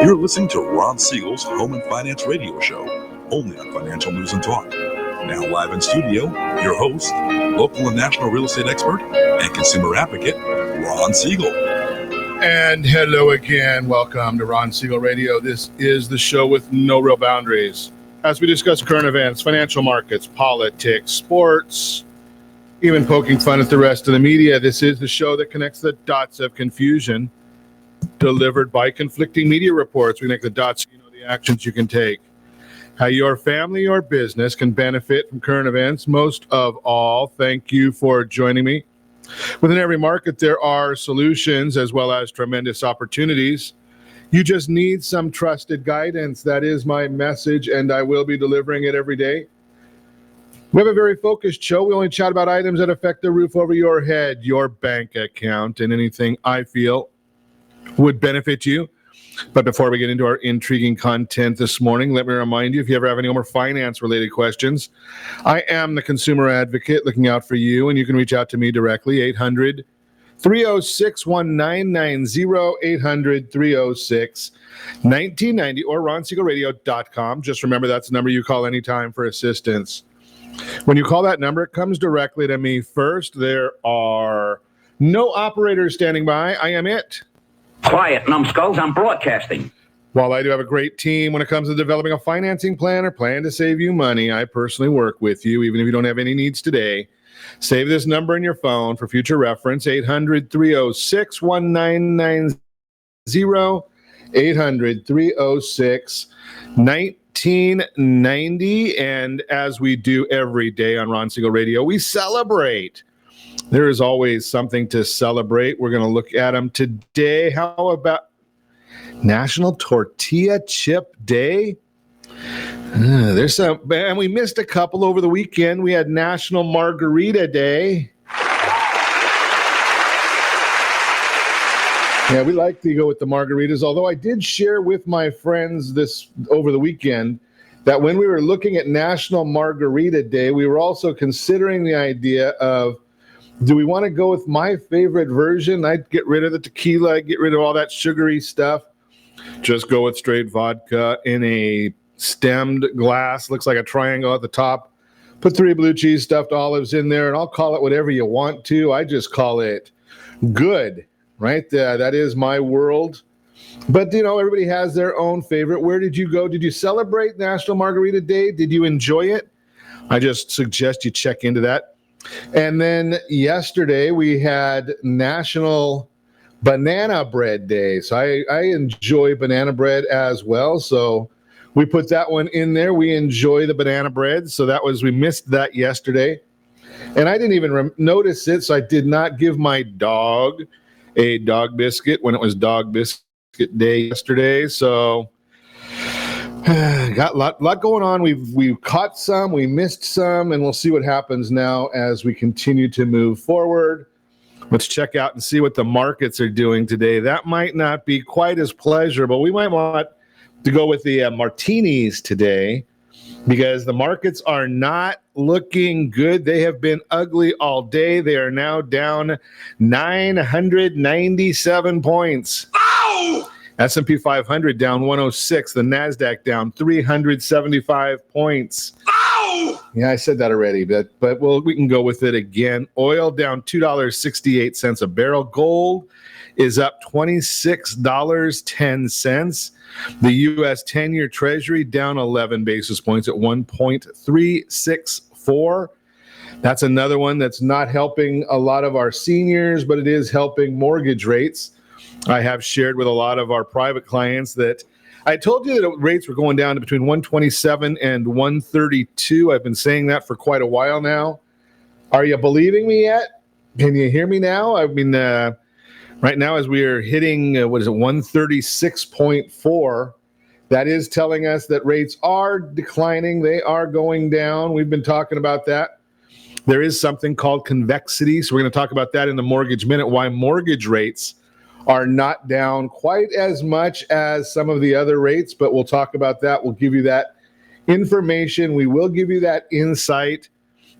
You're listening to Ron Siegel's Home and Finance Radio Show, only on Financial News and Talk. Now live in studio, your host, local and national real estate expert and consumer advocate, Ron Siegel. And hello again. Welcome to Ron Siegel Radio. This is the show with no real boundaries. As we discuss current events, financial markets, politics, sports, even poking fun at the rest of the media, this is the show that connects the dots of confusion delivered by conflicting media reports. We connect the dots so you know the actions you can take. How your family or business can benefit from current events. Most of all, thank you for joining me. Within every market, there are solutions as well as tremendous opportunities. You just need some trusted guidance. That is my message, and I will be delivering it every day. We have a very focused show. We only chat about items that affect the roof over your head, your bank account, and anything I feel would benefit you. But before we get into our intriguing content this morning, let me remind you, if you ever have any more finance-related questions, I am the consumer advocate looking out for you, and you can reach out to me directly, 800-306-1990, 800-306-1990, or ronsiegelradio.com. Just remember that's the number you call anytime for assistance. When you call that number, it comes directly to me first. There are no operators standing by. I am it. Quiet, numbskulls, I'm broadcasting. While I do have a great team when it comes to developing a financing plan or plan to save you money, I personally work with you, even if you don't have any needs today. Save this number in your phone for future reference, 800-306-1990, 800-306-1990. And as we do every day on Ron Siegel Radio, we celebrate. There is always something to celebrate. We're going to look at them today. How about National Tortilla Chip Day? There's some, and we missed a couple over the weekend. We had National Margarita Day. Yeah, we like to go with the margaritas, although I did share with my friends this over the weekend that when we were looking at National Margarita Day, we were also considering the idea of, do we want to go with my favorite version? I'd get rid of the tequila, I'd get rid of all that sugary stuff. Just go with straight vodka in a stemmed glass. Looks like a triangle at the top. Put 3 blue cheese stuffed olives in there, and I'll call it whatever you want to. I just call it good, right? That is my world. But, you know, everybody has their own favorite. Where did you go? Did you celebrate National Margarita Day? Did you enjoy it? I just suggest you check into that. And then yesterday we had National Banana Bread Day. So I enjoy banana bread as well. So we put that one in there. We enjoy the banana bread. So we missed that yesterday. And I didn't even notice it. So I did not give my dog a dog biscuit when it was Dog Biscuit Day yesterday. So got a lot going on. We've caught some, we missed some, and we'll see what happens now as we continue to move forward. Let's check out and see what the markets are doing today. That might not be quite as pleasurable. We might want to go with the martinis today because the markets are not looking good. They have been ugly all day. They are now down 997 points. Ow! S&P 500 down 106. The NASDAQ down 375 points. Ow! Yeah, I said that already, but we can go with it again. Oil down $2.68 a barrel. Gold is up $26.10. The U.S. 10-year Treasury down 11 basis points at 1.364. That's another one that's not helping a lot of our seniors, but it is helping mortgage rates. I have shared with a lot of our private clients that I told you that rates were going down to between 127 and 132. I've been saying that for quite a while now. Are you believing me yet? Can you hear me now? I mean, right now as we are hitting, 136.4, that is telling us that rates are declining. They are going down. We've been talking about that. There is something called convexity. So we're going to talk about that in the Mortgage Minute, why mortgage rates are not down quite as much as some of the other rates, but we'll talk about that. We'll give you that information. We will give you that insight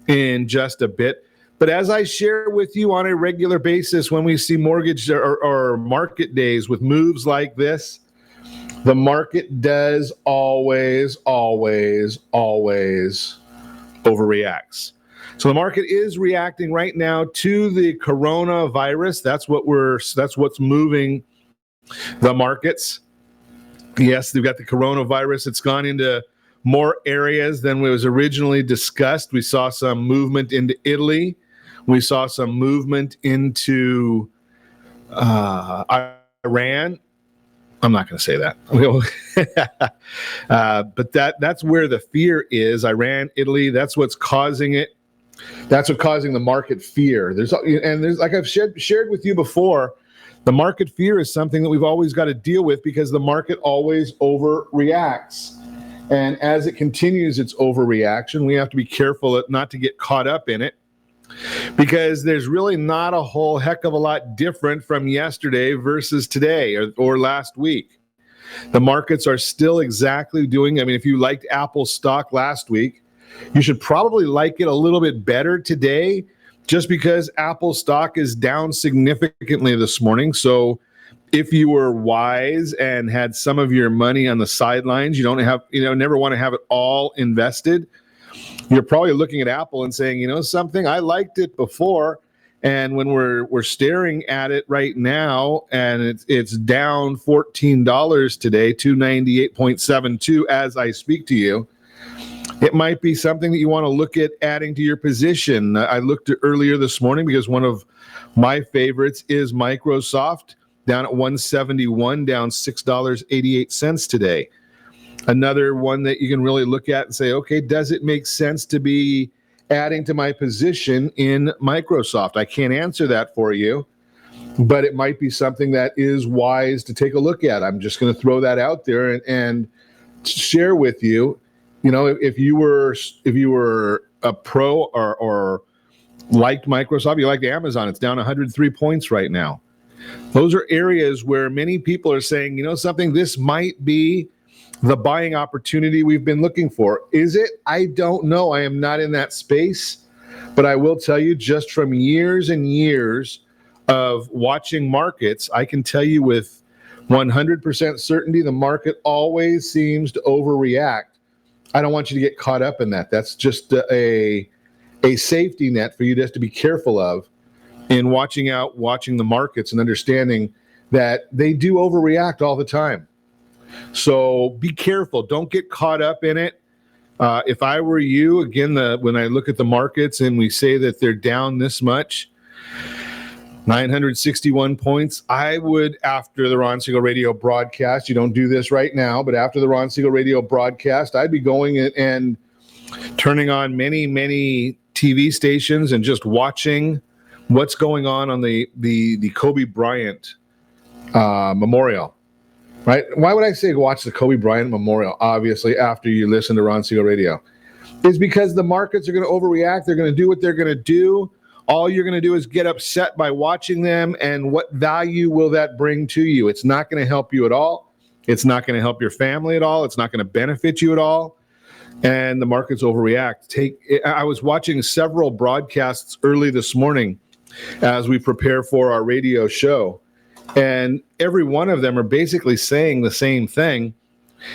in just a bit. But as I share with you on a regular basis, when we see mortgage or market days with moves like this, The market does always overreacts. So the market is reacting right now to the coronavirus. That's what's moving the markets. Yes, they've got the coronavirus. It's gone into more areas than was originally discussed. We saw some movement into Italy. We saw some movement into Iran. I'm not going to say that. But that's where the fear is. Iran, Italy, that's what's causing it. That's what's causing the market fear. There's like I've shared with you before, the market fear is something that we've always got to deal with because the market always overreacts. And as it continues its overreaction, we have to be careful not to get caught up in it, because there's really not a whole heck of a lot different from yesterday versus today or last week. The markets are still exactly doing, if you liked Apple stock last week, you should probably like it a little bit better today, just because Apple stock is down significantly this morning. So if you were wise and had some of your money on the sidelines, never want to have it all invested, you're probably looking at Apple and saying, something, I liked it before. And when we're staring at it right now, and it's down $14 today, 298.72 as I speak to you, it might be something that you want to look at adding to your position. I looked at earlier this morning because one of my favorites is Microsoft, down at 171, down $6.88 today. Another one that you can really look at and say, okay, does it make sense to be adding to my position in Microsoft? I can't answer that for you, but it might be something that is wise to take a look at. I'm just going to throw that out there and share with you. If you were a pro or liked Microsoft, you liked Amazon, it's down 103 points right now. Those are areas where many people are saying, something, this might be the buying opportunity we've been looking for. Is it? I don't know. I am not in that space, but I will tell you, just from years and years of watching markets, I can tell you with 100% certainty, the market always seems to overreact. I don't want you to get caught up in that. That's just a safety net for you just to be careful of in watching the markets and understanding that they do overreact all the time. So be careful. Don't get caught up in it. If I were you, again, when I look at the markets and we say that they're down this much, 961 points, I would, after the Ron Siegel radio broadcast, you don't do this right now, but after the Ron Siegel radio broadcast, I'd be going and turning on many, many TV stations and just watching what's going on the Kobe Bryant memorial. Right? Why would I say watch the Kobe Bryant memorial, obviously, after you listen to Ron Siegel radio? It's because the markets are going to overreact. They're going to do what they're going to do. All you're going to do is get upset by watching them, and what value will that bring to you? It's not going to help you at all. It's not going to help your family at all. It's not going to benefit you at all. And the markets overreact. I was watching several broadcasts early this morning as we prepare for our radio show, and every one of them are basically saying the same thing,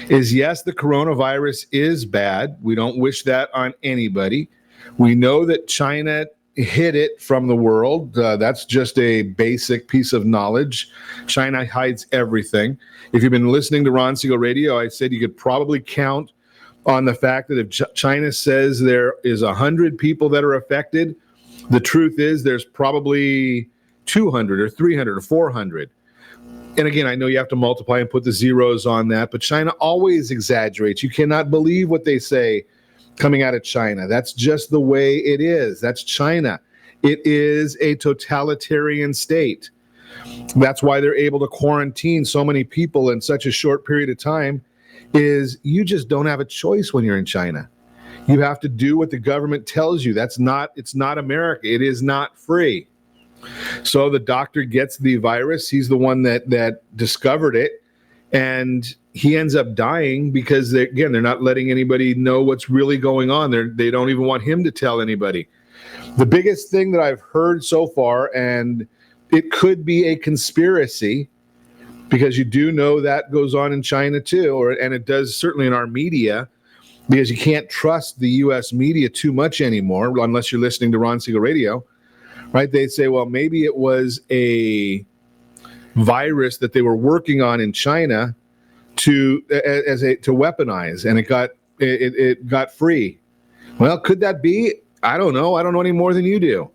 is yes, the coronavirus is bad. We don't wish that on anybody. We know that China hid it from the world. That's just a basic piece of knowledge. China hides everything. If you've been listening to Ron Siegel radio, I said you could probably count on the fact that if China says there is 100 people that are affected, the truth is there's probably 200 or 300 or 400. And again, I know you have to multiply and put the zeros on that, but China always exaggerates. You cannot believe what they say coming out of China. That's just the way it is. That's China. It is a totalitarian state. That's why they're able to quarantine so many people in such a short period of time, is you just don't have a choice when you're in China. You have to do what the government tells you. It's not America. It is not free. So the doctor gets the virus. He's the one that discovered it, and he ends up dying because they're not letting anybody know what's really going on. They don't even want him to tell anybody. The biggest thing that I've heard so far, and it could be a conspiracy, because you do know that goes on in China too, and it does certainly in our media, because you can't trust the U.S. media too much anymore unless you're listening to Ron Siegel Radio, right? They'd say, well, maybe it was a virus that they were working on in China to weaponize, and it got free. Well, could that be? I don't know. I don't know any more than you do.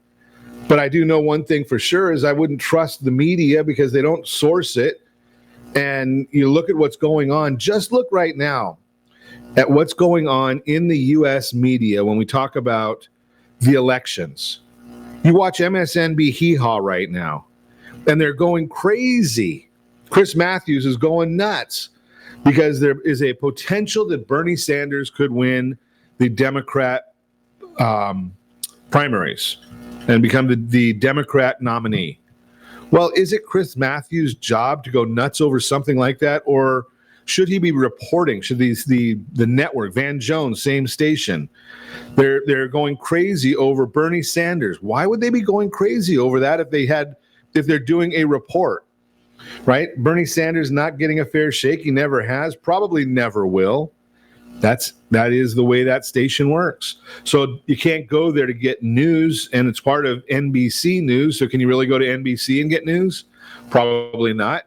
But I do know one thing for sure is I wouldn't trust the media because they don't source it. And you look at what's going on. Just look right now at what's going on in the U.S. media when we talk about the elections. You watch MSNBC hee-haw right now, and they're going crazy. Chris Matthews is going nuts because there is a potential that Bernie Sanders could win the Democrat primaries and become the Democrat nominee. Well, is it Chris Matthews' job to go nuts over something like that, or should he be reporting? Should the network, Van Jones, same station, they're going crazy over Bernie Sanders? Why would they be going crazy over that if they're doing a report, right? Bernie Sanders not getting a fair shake. He never has, probably never will. That is the way that station works. So you can't go there to get news, and it's part of NBC News. So can you really go to NBC and get news? Probably not.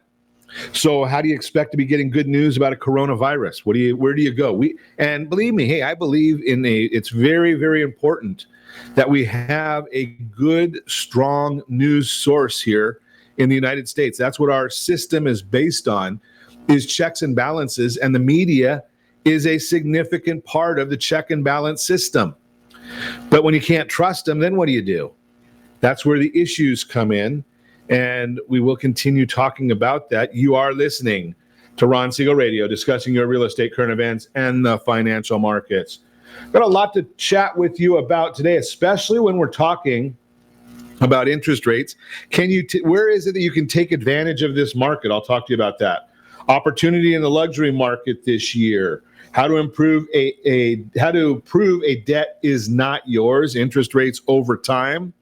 So how do you expect to be getting good news about a coronavirus? Where do you go? And believe me, hey, I believe it's very, very important that we have a good, strong news source here in the United States. That's what our system is based on, is checks and balances, and the media is a significant part of the check and balance system. But when you can't trust them, then what do? That's where the issues come in, and we will continue talking about that. You are listening to Ron Siegel Radio, discussing your real estate, current events, and the financial markets. Got a lot to chat with you about today, especially when we're talking about interest rates. Where is it that you can take advantage of this market? I'll talk to you about that. Opportunity in the luxury market this year. How to prove a debt is not yours. Interest rates over time.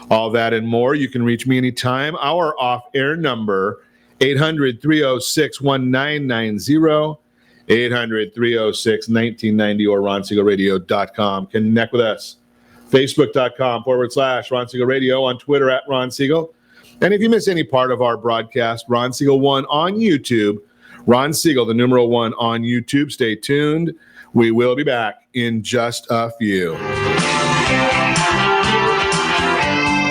All that and more. You can reach me anytime. Our off-air number, 800-306-1990, 800-306-1990, or RonSiegelRadio.com. Connect with us. Facebook.com/Ron Siegel Radio, on Twitter at Ron Siegel. And if you miss any part of our broadcast, Ron Siegel 1 on YouTube. Ron Siegel, the numeral 1 on YouTube. Stay tuned. We will be back in just a few.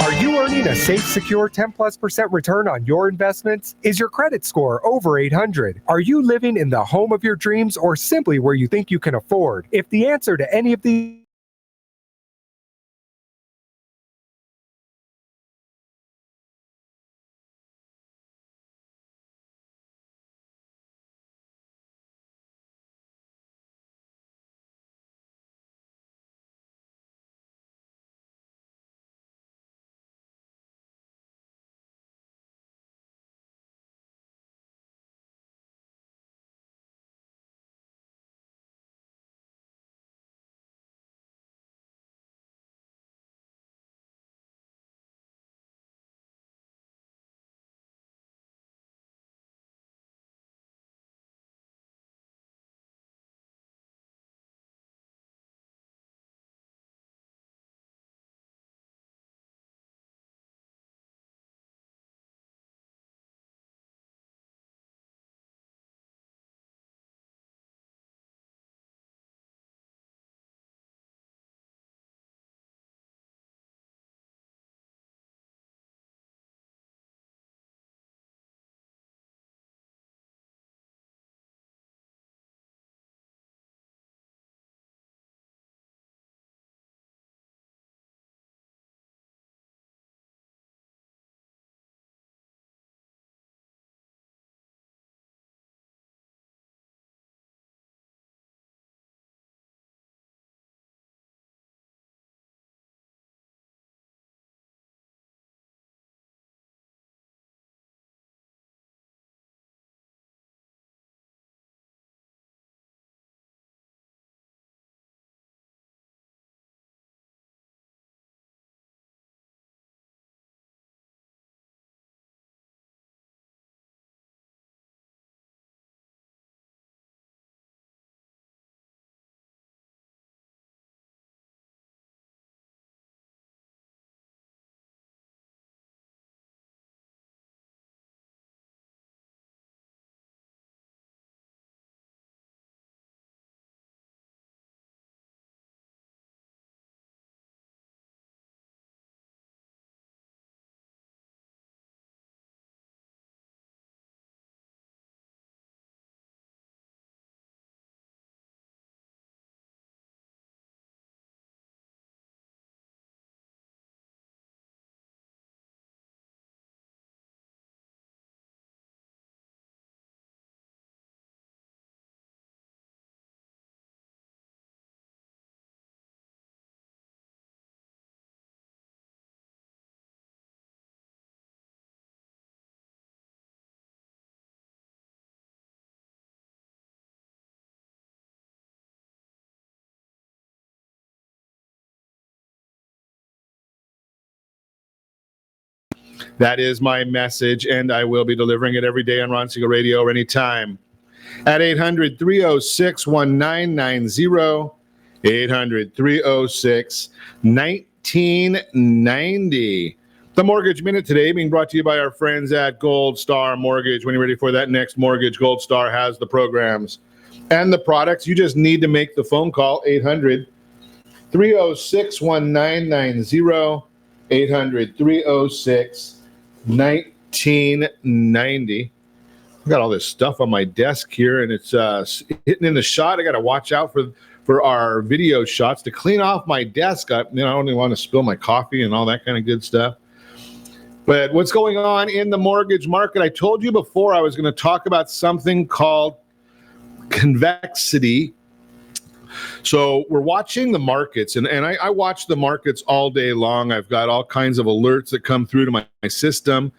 Are you earning a safe, secure 10+% return on your investments? Is your credit score over 800? Are you living in the home of your dreams, or simply where you think you can afford? If the answer to any of these That is my message, and I will be delivering it every day on Ron Siegel Radio or anytime. At 800-306-1990, 800-306-1990. The Mortgage Minute today being brought to you by our friends at Gold Star Mortgage. When you're ready for that next mortgage, Gold Star has the programs and the products. You just need to make the phone call, 800-306-1990, 800-306-1990. I got all this stuff on my desk here, and it's hitting in the shot. I got to watch out for our video shots to clean off my desk. I don't even want to spill my coffee and all that kind of good stuff. But what's going on in the mortgage market? I told you before I was going to talk about something called convexity. So we're watching the markets, and I watch the markets all day long. I've got all kinds of alerts that come through to my system,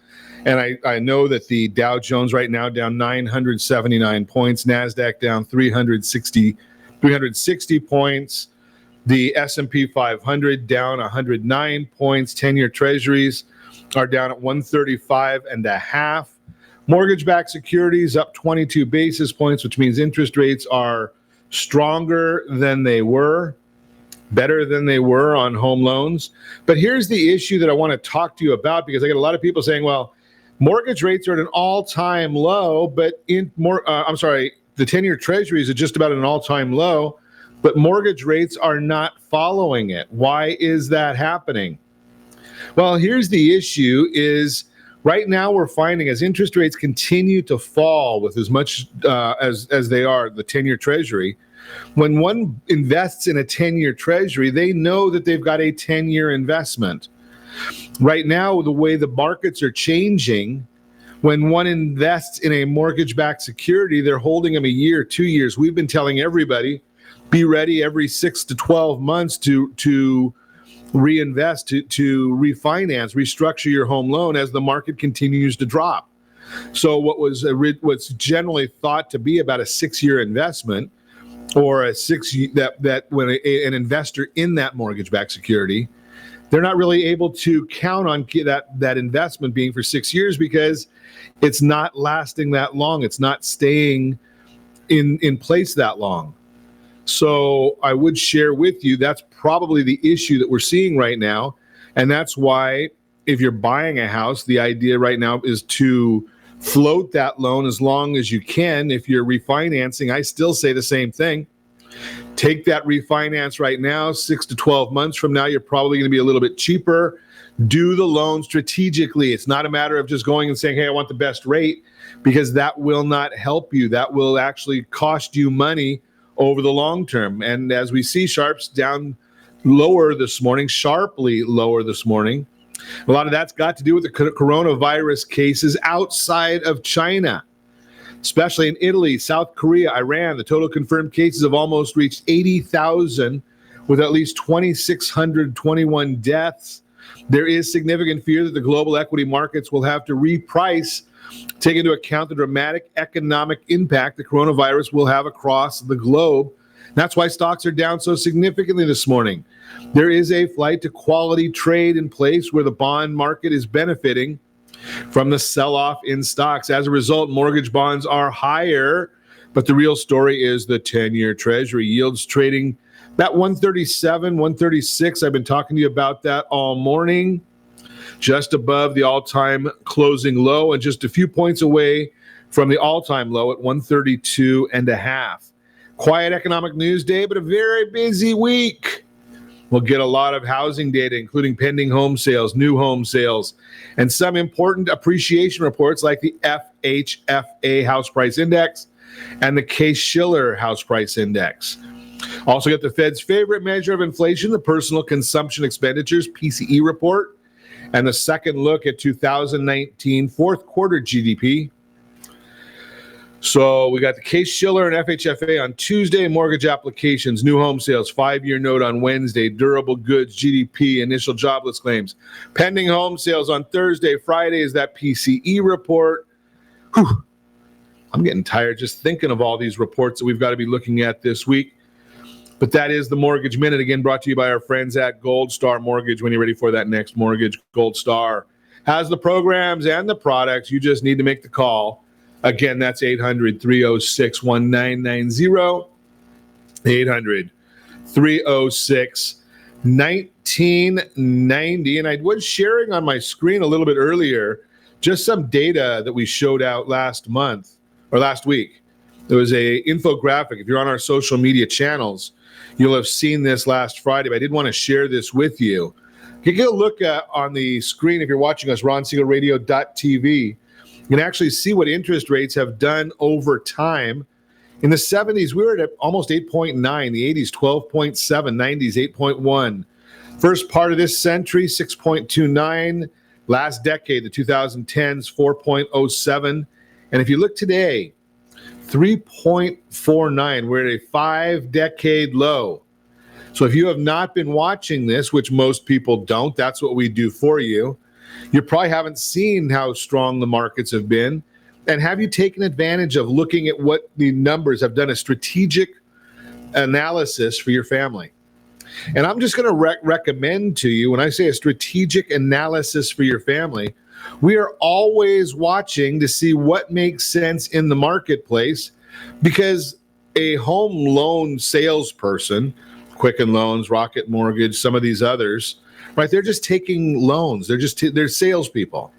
and I know that the Dow Jones right now down 979 points, NASDAQ down 360 points, the S&P 500 down 109 points, 10-year treasuries are down at 135.5. Mortgage-backed securities up 22 basis points, which means interest rates are stronger than they were, better than they were on home loans. But here's the issue that I want to talk to you about, because I get a lot of people saying, well, mortgage rates are at an all-time low, but the 10-year treasuries are just about at an all-time low, but mortgage rates are not following it. Why is that happening? Well, here's the issue is right now we're finding as interest rates continue to fall with as much as they are, the 10-year treasury, when one invests in a 10-year treasury, they know that they've got a 10-year investment. Right now, the way the markets are changing, when one invests in a mortgage-backed security, they're holding them a year, 2 years. We've been telling everybody, be ready every 6 to 12 months to reinvest, to refinance, restructure your home loan as the market continues to drop. So what's generally thought to be about a 6-year investment, or that when an investor in that mortgage-backed security, they're not really able to count on that investment being for 6 years because it's not lasting that long. It's not staying in place that long. So I would share with you that's probably the issue that we're seeing right now. And that's why if you're buying a house, the idea right now is to float that loan as long as you can. If you're refinancing, I still say the same thing. Take that refinance right now, 6 to 12 months from now, you're probably going to be a little bit cheaper. Do the loan strategically. It's not a matter of just going and saying, hey, I want the best rate, because that will not help you. That will actually cost you money over the long term. And as we see, sharps down lower this morning, sharply lower this morning. A lot of that's got to do with the coronavirus cases outside of China, especially in Italy, South Korea, Iran. The total confirmed cases have almost reached 80,000 with at least 2,621 deaths. There is significant fear that the global equity markets will have to reprice, take into account the dramatic economic impact the coronavirus will have across the globe. That's why stocks are down so significantly this morning. There is a flight to quality trade in place where the bond market is benefiting from the sell-off in stocks. As a result, mortgage bonds are higher, but the real story is the 10-year treasury yields trading about 137, 136. I've been talking to you about that all morning. Just above the all-time closing low and just a few points away from the all-time low at 132.5. Quiet economic news day, but a very busy week. We'll get a lot of housing data, including pending home sales, new home sales, and some important appreciation reports like the FHFA House Price Index and the Case-Shiller House Price Index. Also get the Fed's favorite measure of inflation, the Personal Consumption Expenditures, PCE report, and the second look at 2019 fourth quarter GDP. So we got the Case-Shiller and FHFA on Tuesday, mortgage applications, new home sales, 5-year note on Wednesday, durable goods, GDP, initial jobless claims, pending home sales on Thursday. Friday is that PCE report. Whew. I'm getting tired just thinking of all these reports that we've got to be looking at this week. But that is the Mortgage Minute, again, brought to you by our friends at Gold Star Mortgage. When you're ready for that next mortgage, Gold Star has the programs and the products. You just need to make the call. Again, that's 800-306-1990. 800-306-1990. And I was sharing on my screen a little bit earlier just some data that we showed out last week. There was a infographic. If you're on our social media channels, you'll have seen this last Friday, but I did want to share this with you. You can get a look on the screen if you're watching us, ronsiegelradio.tv. You can actually see what interest rates have done over time. In the 70s, we were at almost 8.9. The 80s, 12.7. 90s, 8.1. First part of this century, 6.29. Last decade, the 2010s, 4.07. And if you look today, 3.49. We're at a 5-decade low. So if you have not been watching this, which most people don't, that's what we do for you. You probably haven't seen how strong the markets have been. And have you taken advantage of looking at what the numbers have done, a strategic analysis for your family? And I'm just going to recommend to you, when I say a strategic analysis for your family, we are always watching to see what makes sense in the marketplace, because a home loan salesperson, Quicken Loans, Rocket Mortgage, some of these others, right? They're just taking loans. They're salespeople.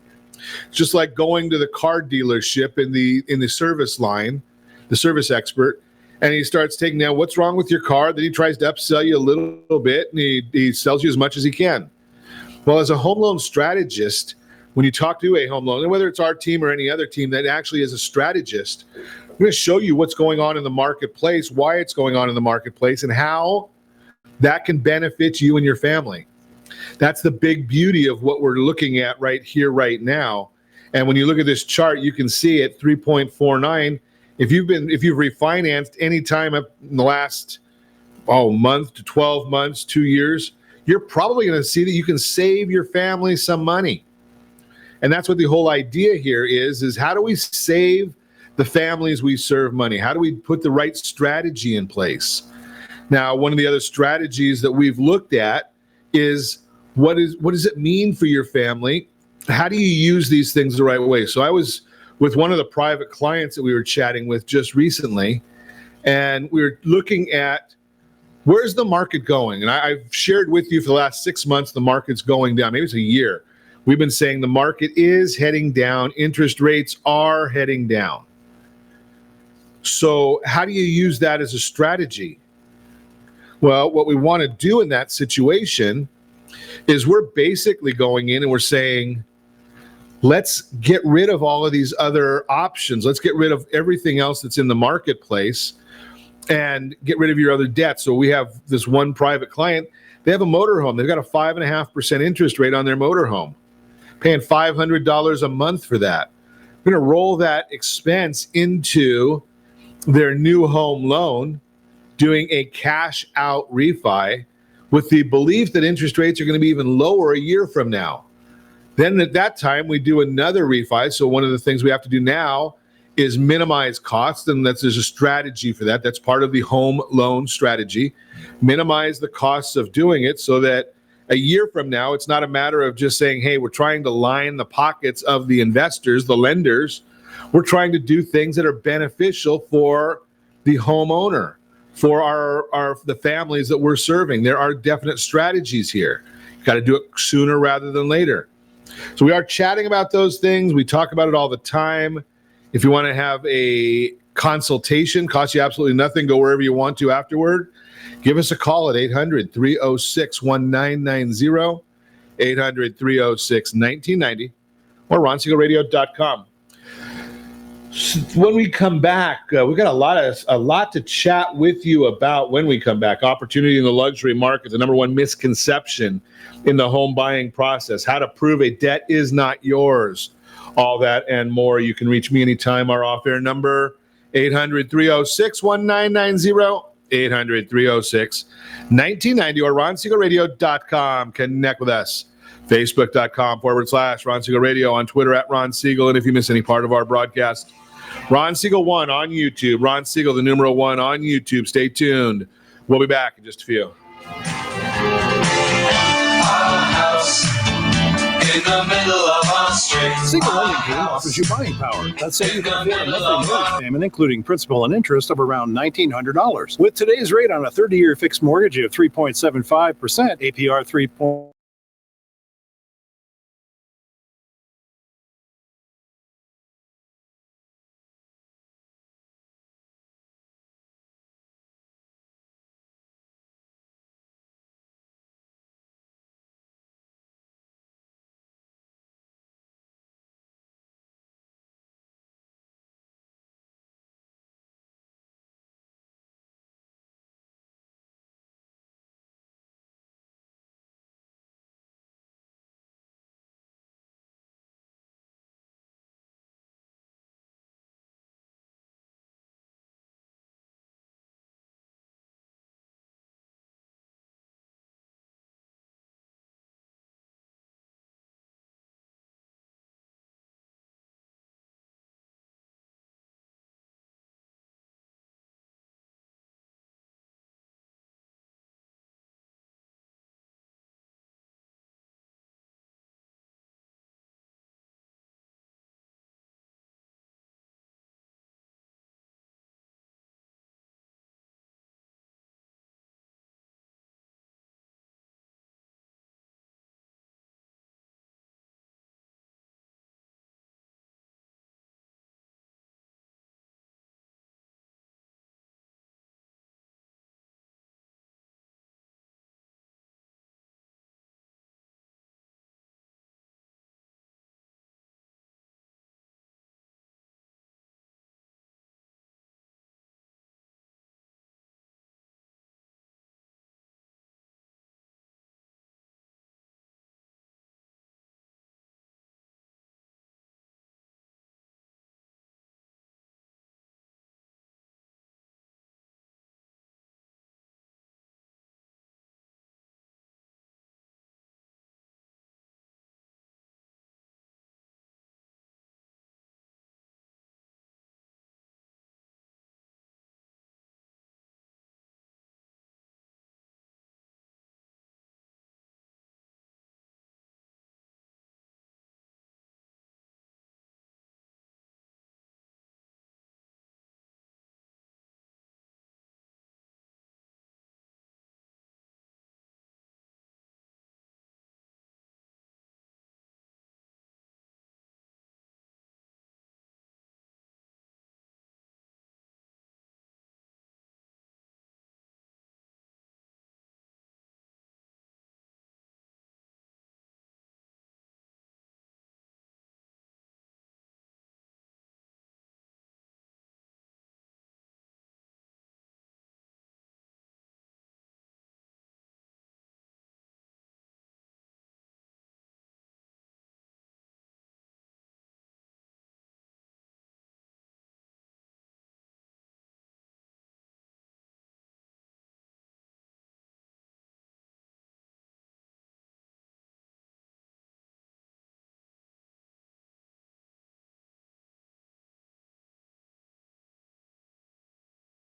It's just like going to the car dealership in the service line, the service expert, and he starts taking down what's wrong with your car. Then he tries to upsell you a little bit, and he sells you as much as he can. Well, as a home loan strategist, when you talk to a home loan, and whether it's our team or any other team that actually is a strategist, we're going to show you what's going on in the marketplace, why it's going on in the marketplace, and how that can benefit you and your family. That's the big beauty of what we're looking at right here, right now. And when you look at this chart, you can see at 3.49. If you've refinanced any time in the last month to 12 months, 2 years, you're probably going to see that you can save your family some money. And that's what the whole idea here is how do we save the families we serve money? How do we put the right strategy in place? Now, one of the other strategies that we've looked at is what does it mean for your family? How do you use these things the right way? So I was with one of the private clients that we were chatting with just recently, and we were looking at where's the market going? And I've shared with you for the last 6 months, the market's going down. Maybe it's a year. We've been saying the market is heading down. Interest rates are heading down. So how do you use that as a strategy? Well, what we want to do in that situation is we're basically going in and we're saying, let's get rid of all of these other options. Let's get rid of everything else that's in the marketplace and get rid of your other debts. So we have this one private client. They have a motorhome. They've got a 5.5% interest rate on their motorhome, paying $500 a month for that. We're going to roll that expense into their new home loan, doing a cash out refi with the belief that interest rates are going to be even lower a year from now. Then at that time, we do another refi. So one of the things we have to do now is minimize costs, and there's a strategy for that. That's part of the home loan strategy. Minimize the costs of doing it so that a year from now, it's not a matter of just saying, hey, we're trying to line the pockets of the investors, the lenders. We're trying to do things that are beneficial for the homeowner, for the families that we're serving. There are definite strategies here. You got to do it sooner rather than later. So we are chatting about those things. We talk about it all the time. If you want to have a consultation, costs you absolutely nothing. Go wherever you want to afterward. Give us a call at 800-306-1990, 800-306-1990, or ronsiegelradio.com. When we come back, we've got a lot to chat with you about when we come back. Opportunity in the luxury market, the number one misconception in the home buying process, how to prove a debt is not yours. All that and more. You can reach me anytime. Our off-air number, 800-306-1990, 800-306-1990, or ronsiegelradio.com. Connect with us. Facebook.com/Ron Siegel Radio, on Twitter at Ron Siegel. And if you miss any part of our broadcast, Ron Siegel 1 on YouTube. Ron Siegel, the numeral 1 on YouTube. Stay tuned. We'll be back in just a few. A house in the middle of a Siegel Lending Team offers you buying power. Let's say you can afford a monthly mortgage payment, including principal and interest, of around $1,900. With today's rate on a 30-year fixed mortgage of 3.75%, APR 3.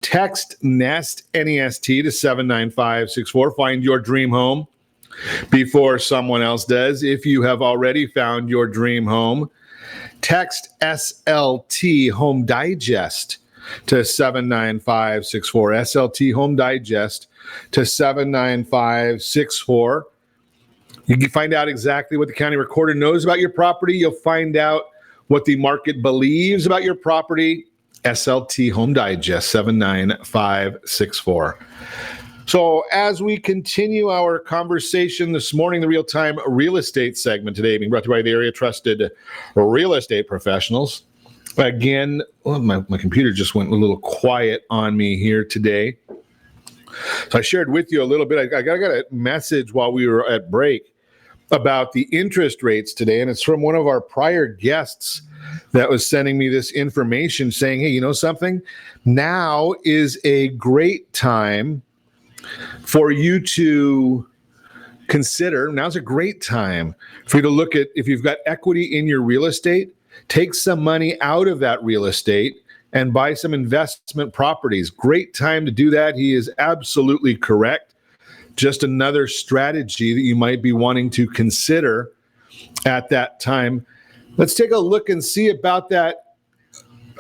Text NEST, N-E-S-T, to 79564. Find your dream home before someone else does. If you have already found your dream home, text SLT Home Digest to 79564. SLT Home Digest to 79564. You can find out exactly what the county recorder knows about your property. You'll find out what the market believes about your property. SLT Home Digest, 79564. So as we continue our conversation this morning, the real-time real estate segment today being brought to you by the area trusted real estate professionals. Again, my computer just went a little quiet on me here today. So I shared with you a little bit. I got a message while we were at break about the interest rates today, and it's from one of our prior guests that was sending me this information saying, hey, you know something? Now is a great time for you to consider. Now's a great time for you to look at, if you've got equity in your real estate, take some money out of that real estate and buy some investment properties. Great time to do that. He is absolutely correct. Just another strategy that you might be wanting to consider at that time. Let's take a look and see about that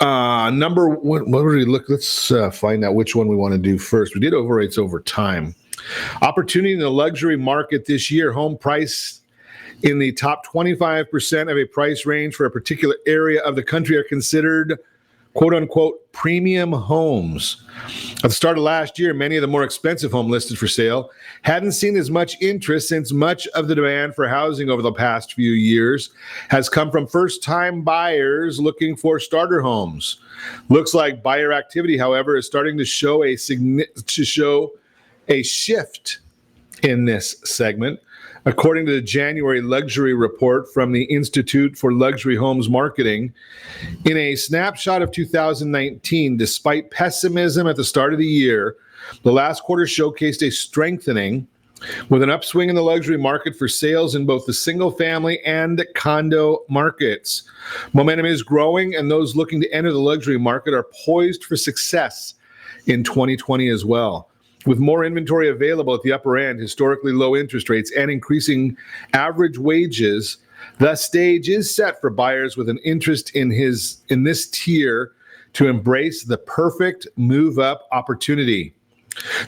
number. What did we look? Let's find out which one we want to do first. We did overrates over time. Opportunity in the luxury market this year. Home price in the top 25% of a price range for a particular area of the country are considered quote unquote premium homes. At the start of last year, many of the more expensive homes listed for sale hadn't seen as much interest since much of the demand for housing over the past few years has come from first-time buyers looking for starter homes. Looks like buyer activity, however, is starting to show a shift in this segment. According to the January luxury report from the Institute for Luxury Homes Marketing, in a snapshot of 2019, despite pessimism at the start of the year, the last quarter showcased a strengthening with an upswing in the luxury market for sales in both the single-family and condo markets. Momentum is growing, and those looking to enter the luxury market are poised for success in 2020 as well. With more inventory available at the upper end, historically low interest rates, and increasing average wages, the stage is set for buyers with an interest in this tier to embrace the perfect move-up opportunity.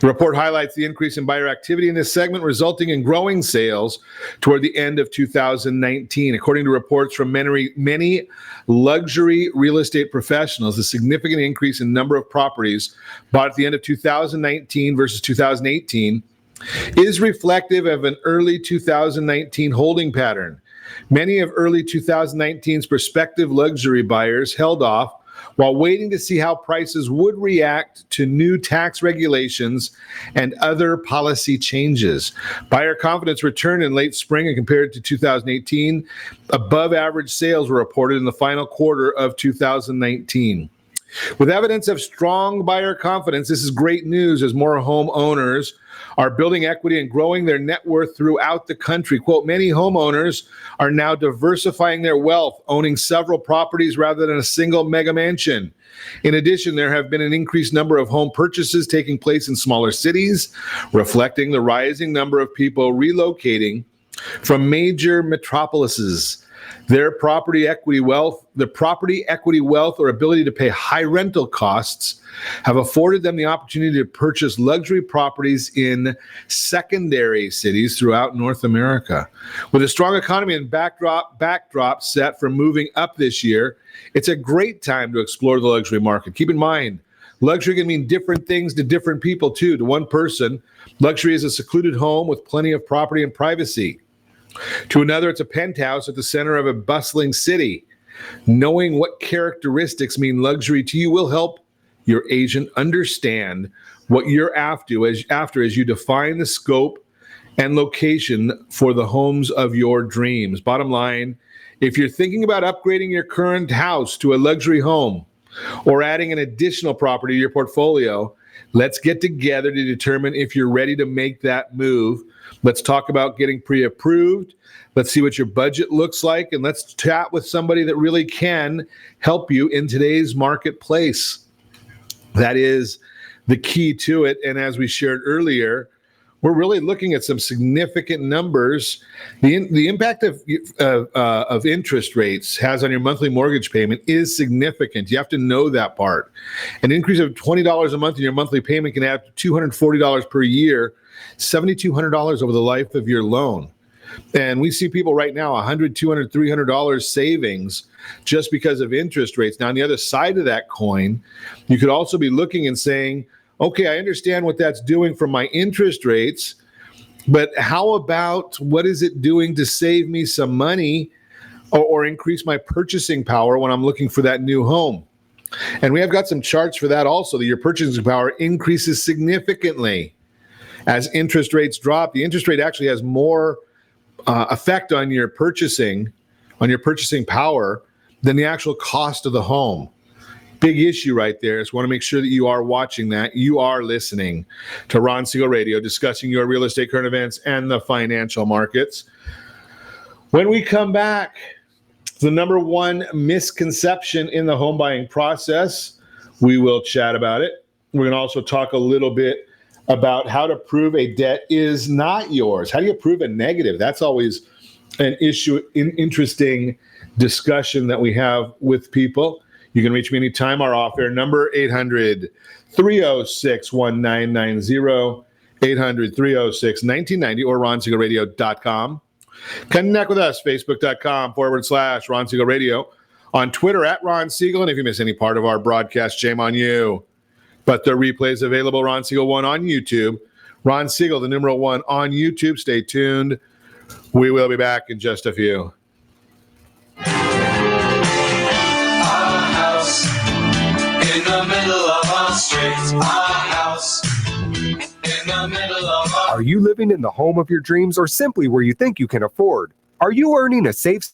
The report highlights the increase in buyer activity in this segment, resulting in growing sales toward the end of 2019. According to reports from many luxury real estate professionals, the significant increase in number of properties bought at the end of 2019 versus 2018 is reflective of an early 2019 holding pattern. Many of early 2019's prospective luxury buyers held off while waiting to see how prices would react to new tax regulations and other policy changes. Buyer confidence returned in late spring, and compared to 2018, above average sales were reported in the final quarter of 2019. With evidence of strong buyer confidence, this is great news as more homeowners are building equity and growing their net worth throughout the country. Quote, many homeowners are now diversifying their wealth, owning several properties rather than a single mega mansion. In addition, there have been an increased number of home purchases taking place in smaller cities, reflecting the rising number of people relocating from major metropolises. Their property equity wealth or ability to pay high rental costs have afforded them the opportunity to purchase luxury properties in secondary cities throughout North America. With a strong economy and backdrop set for moving up this year, it's a great time to explore the luxury market. Keep in mind, luxury can mean different things to different people too. To one person, luxury is a secluded home with plenty of property and privacy. To another, it's a penthouse at the center of a bustling city. Knowing what characteristics mean luxury to you will help your agent understand what you're after as you define the scope and location for the homes of your dreams. Bottom line, if you're thinking about upgrading your current house to a luxury home or adding an additional property to your portfolio, let's get together to determine if you're ready to make that move. Let's talk about getting pre-approved. Let's see what your budget looks like, and let's chat with somebody that really can help you in today's marketplace. That is the key to it. And as we shared earlier, we're really looking at some significant numbers. The impact of interest rates has on your monthly mortgage payment is significant. You have to know that part. An increase of $20 a month in your monthly payment can add $240 per year, $7,200 over the life of your loan. And we see people right now, $100, $200, $300 savings just because of interest rates. Now, on the other side of that coin, you could also be looking and saying, okay, I understand what that's doing for my interest rates, but how about what is it doing to save me some money or increase my purchasing power when I'm looking for that new home? And we have got some charts for that also, that your purchasing power increases significantly as interest rates drop. The interest rate actually has more effect on your purchasing power than the actual cost of the home. Big issue right there. So want to make sure that you are watching that. You are listening to Ron Siegel Radio, discussing your real estate current events and the financial markets. When we come back, the number one misconception in the home buying process, we will chat about it. We're going to also talk a little bit about how to prove a debt is not yours. How do you prove a negative? That's always an issue, interesting discussion that we have with people. You can reach me anytime. Our off-air number, 800-306-1990, 800-306-1990, or ronsiegelradio.com. Connect with us, facebook.com/Ron Siegel Radio. On Twitter, @Ron Siegel. And if you miss any part of our broadcast, shame on you. But the replay is available, Ron Siegel 1 on YouTube. Ron Siegel, the numeral 1 on YouTube. Stay tuned. We will be back in just a few. A house in the middle of our street. A house in the middle of our... Are you living in the home of your dreams or simply where you think you can afford? Are you earning a safe...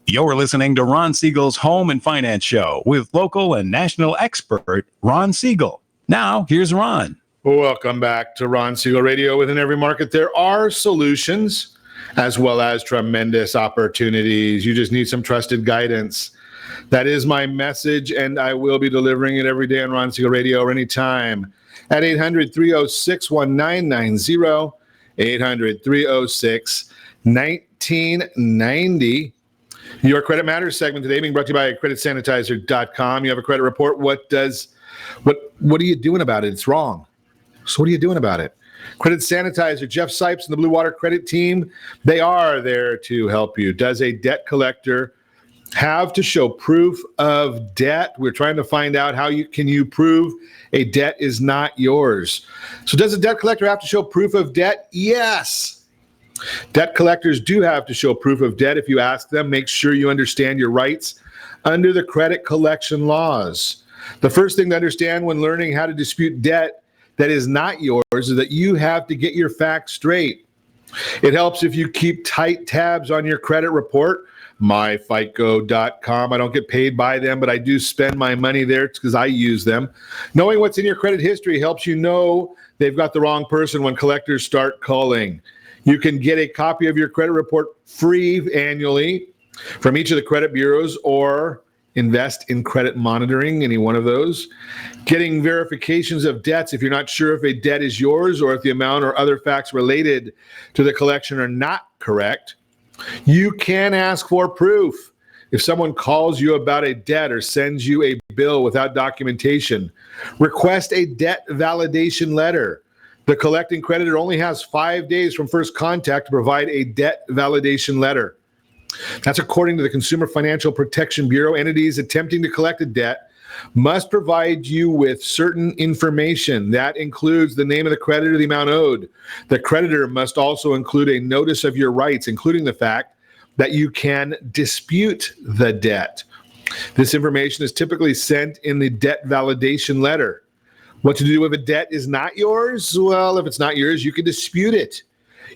You're listening to Ron Siegel's Home and Finance Show with local and national expert Ron Siegel. Now, here's Ron. Welcome back to Ron Siegel Radio. Within every market, there are solutions as well as tremendous opportunities. You just need some trusted guidance. That is my message, and I will be delivering it every day on Ron Siegel Radio or anytime at 800-306-1990, 800-306-1990. Your Credit Matters segment today being brought to you by creditsanitizer.com. You have a credit report. What are you doing about it? It's wrong. So what are you doing about it? Credit Sanitizer, Jeff Sipes and the Blue Water Credit Team, they are there to help you. Does a debt collector have to show proof of debt? We're trying to find out how you prove a debt is not yours. So does a debt collector have to show proof of debt? Yes. Debt collectors do have to show proof of debt. If you ask them, make sure you understand your rights under the credit collection laws. The first thing to understand when learning how to dispute debt that is not yours is that you have to get your facts straight. It helps if you keep tight tabs on your credit report. myfico.com. I don't get paid by them, but I do spend my money there because I use them. Knowing what's in your credit history helps you know they've got the wrong person when collectors start calling. You can get a copy of your credit report free annually from each of the credit bureaus, or invest in credit monitoring, any one of those. Getting verifications of debts if you're not sure if a debt is yours or if the amount or other facts related to the collection are not correct. You can ask for proof. If someone calls you about a debt or sends you a bill without documentation, request a debt validation letter. The collecting creditor only has 5 days from first contact to provide a debt validation letter. That's according to the Consumer Financial Protection Bureau. Entities attempting to collect a debt must provide you with certain information. That includes the name of the creditor, the amount owed. The creditor must also include a notice of your rights, including the fact that you can dispute the debt. This information is typically sent in the debt validation letter. What to do if a debt is not yours? Well, if it's not yours, you can dispute it.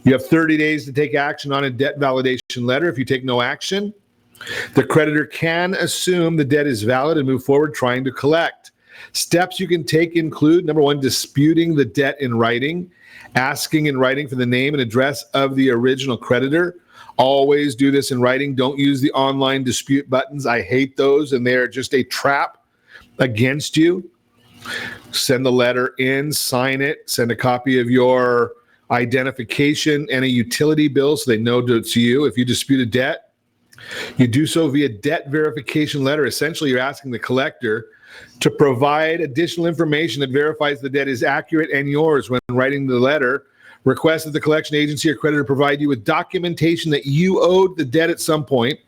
You have 30 days to take action on a debt validation letter. If you take no action, the creditor can assume the debt is valid and move forward trying to collect. Steps you can take include, number one, disputing the debt in writing, asking in writing for the name and address of the original creditor. Always do this in writing. Don't use the online dispute buttons. I hate those, and they're just a trap against you. Send the letter in, sign it, send a copy of your identification and a utility bill so they know it's you. If you dispute a debt, you do so via debt verification letter. Essentially, you're asking the collector to provide additional information that verifies the debt is accurate and yours. When writing the letter, request that the collection agency or creditor provide you with documentation that you owed the debt at some point,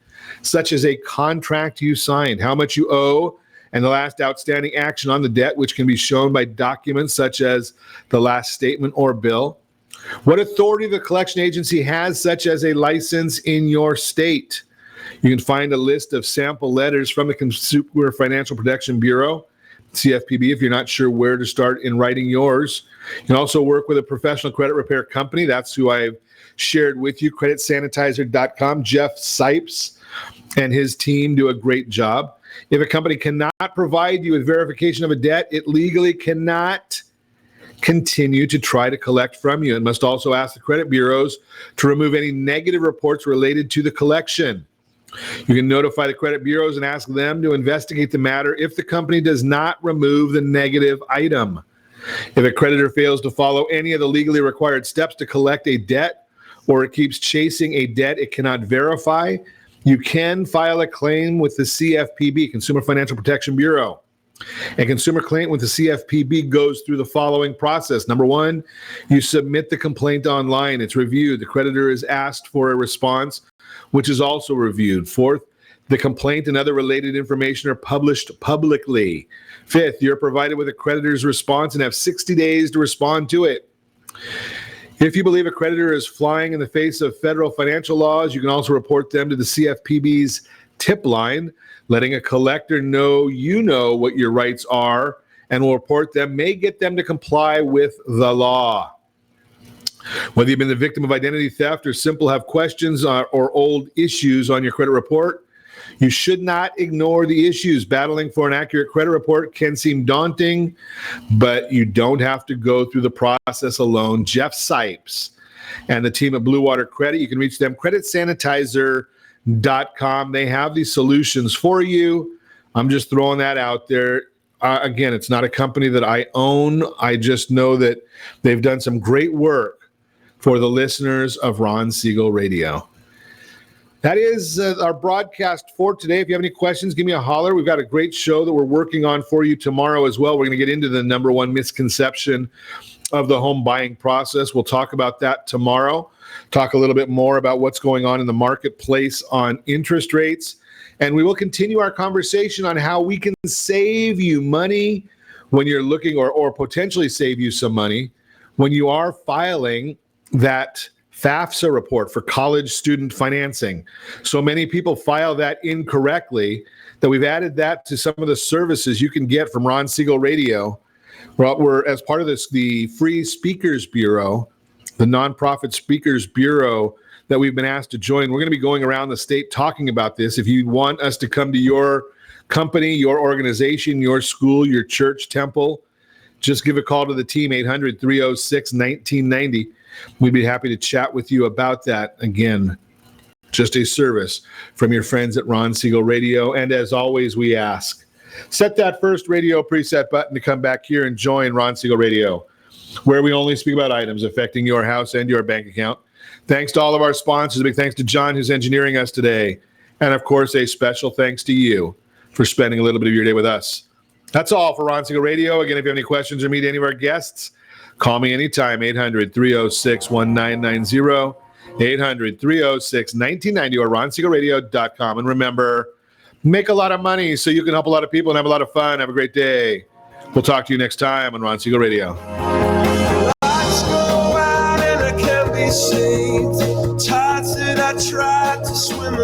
such as a contract you signed, how much you owe, and the last outstanding action on the debt, which can be shown by documents such as the last statement or bill. What authority the collection agency has, such as a license in your state. You can find a list of sample letters from the Consumer Financial Protection Bureau, CFPB, if you're not sure where to start in writing yours. You can also work with a professional credit repair company. That's who I've shared with you, creditsanitizer.com. Jeff Sipes and his team do a great job. If a company cannot provide you with verification of a debt, it legally cannot continue to try to collect from you, and must also ask the credit bureaus to remove any negative reports related to the collection. You can notify the credit bureaus and ask them to investigate the matter if the company does not remove the negative item. If a creditor fails to follow any of the legally required steps to collect a debt, or it keeps chasing a debt it cannot verify, you can file a claim with the CFPB, Consumer Financial Protection Bureau. A consumer claim with the CFPB goes through the following process. Number one, you submit the complaint online. It's reviewed. The creditor is asked for a response, which is also reviewed. Fourth, the complaint and other related information are published publicly. Fifth, you're provided with a creditor's response and have 60 days to respond to it. If you believe a creditor is flying in the face of federal financial laws, you can also report them to the CFPB's tip line. Letting a collector know you know what your rights are and will report them may get them to comply with the law. Whether you've been the victim of identity theft or simply have questions or old issues on your credit report, you should not ignore the issues. Battling for an accurate credit report can seem daunting, but you don't have to go through the process alone. Jeff Sipes and the team at Blue Water Credit, you can reach them, creditsanitizer.com. They have these solutions for you. I'm just throwing that out there. Again, it's not a company that I own. I just know that they've done some great work for the listeners of Ron Siegel Radio. That is our broadcast for today. If you have any questions, give me a holler. We've got a great show that we're working on for you tomorrow as well. We're going to get into the number one misconception of the home buying process. We'll talk about that tomorrow. Talk a little bit more about what's going on in the marketplace on interest rates. And we will continue our conversation on how we can save you money when you're looking, or potentially save you some money when you are filing that FAFSA report for college student financing. So many people file that incorrectly that we've added that to some of the services you can get from Ron Siegel Radio. We're as part of this, the Free Speakers Bureau, the nonprofit Speakers Bureau that we've been asked to join. We're going to be going around the state talking about this. If you want us to come to your company, your organization, your school, your church, temple, just give a call to the team, 800-306-1990. we'd be happy to chat with you about that. Again, just a service from your friends at Ron Siegel Radio. And as always, we ask, set that first radio preset button to come back here and join Ron Siegel Radio, where we only speak about items affecting your house and your bank account. Thanks to all of our sponsors. A big thanks to John, who's engineering us today. And of course, a special thanks to you for spending a little bit of your day with us. That's all for Ron Siegel Radio. Again, if you have any questions or meet any of our guests, call me anytime, 800-306-1990, 800-306-1990, or ronsiegelradio.com. And remember, make a lot of money so you can help a lot of people and have a lot of fun. Have a great day. We'll talk to you next time on Ron Siegel Radio. Lights go out and I can't be saved. Tides that I tried to swim